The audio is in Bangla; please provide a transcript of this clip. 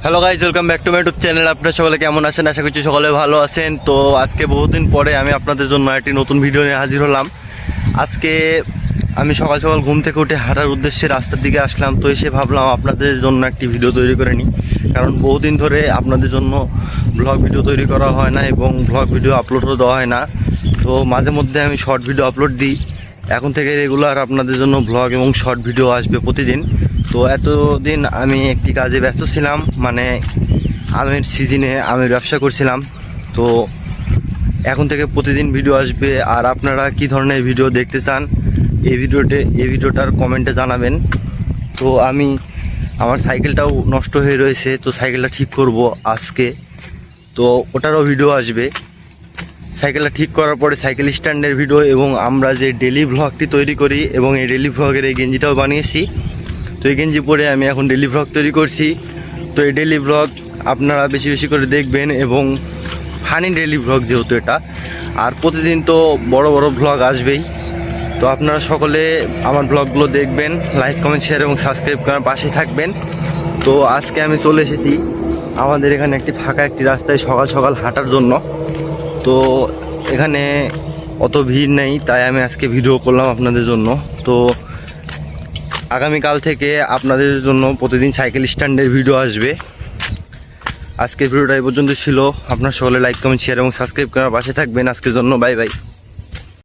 Hello guys, welcome back to my YouTube channel. আপনারা সকলে কেমন আছেন? আশা করছি সকলে ভালো আছেন। তো আজকে বহুদিন পরে আমি আপনাদের জন্য একটি নতুন ভিডিও নিয়ে হাজির হলাম। আজকে আমি সকাল সকাল ঘুম থেকে উঠে হাঁটার উদ্দেশ্যে রাস্তার দিকে আসলাম। তো এসে ভাবলাম আপনাদের জন্য একটি ভিডিও তৈরি করে নিই, কারণ বহুদিন ধরে আপনাদের জন্য ব্লগ ভিডিও তৈরি করা হয় না এবং ব্লগ ভিডিও আপলোডও দেওয়া হয় না। তো মাঝে মধ্যে আমি শর্ট ভিডিও আপলোড দিই। এখন থেকে রেগুলার আপনাদের জন্য ব্লগ এবং শর্ট ভিডিও আসবে প্রতিদিন। তো এতদিন আমি একটি কাজে ব্যস্ত ছিলাম, মানে আমের সিজনে আমের ব্যবসা করছিলাম। তো এখন থেকে প্রতিদিন ভিডিও আসবে। আর আপনারা কি ধরনের ভিডিও দেখতে চান এই ভিডিওটার কমেন্টে জানাবেন। তো আমি আমার সাইকেলটাও নষ্ট হয়ে রয়েছে, তো সাইকেলটা ঠিক করব আজকে, তো ওটারও ভিডিও আসবে। সাইকেলটা ঠিক করার পরে সাইকেল স্ট্যান্ডের ভিডিও এবং আমরা যে ডেলি ভ্লগটি তৈরি করি এবং এই ডেলি ভ্লগের এই গেঞ্জিটাও বানিয়েছি। তো এই গেঞ্জি পরে আমি এখন ডেলি ভ্লগ তৈরি করছি। তো এই ডেলি ভ্লগ আপনারা বেশি বেশি করে দেখবেন এবং ফানি ডেলি ভ্লগ যেহেতু এটা, আর প্রতিদিন তো বড় বড় ভ্লগ আসবেই। তো আপনারা সকলে আমার ভ্লগগুলো দেখবেন, লাইক কমেন্ট শেয়ার এবং সাবস্ক্রাইব করার পাশে থাকবেন। তো আজকে আমি চলে এসেছি আমাদের এখানে একটি ফাঁকা একটি রাস্তায় সকাল সকাল হাঁটার জন্য। তো এখানে অত ভিড় নেই, তাই আমি আজকে ভিডিও করলাম আপনাদের জন্য। তো আগামীকাল থেকে আপনাদের জন্য প্রতিদিন সাইকেল স্ট্যান্ডের ভিডিও আসবে। আজকের ভিডিওটা এই পর্যন্ত ছিল। আপনার সকলে লাইক কমেন্ট শেয়ার এবং সাবস্ক্রাইব করার পাশে থাকবেন। আজকের জন্য বাই বাই।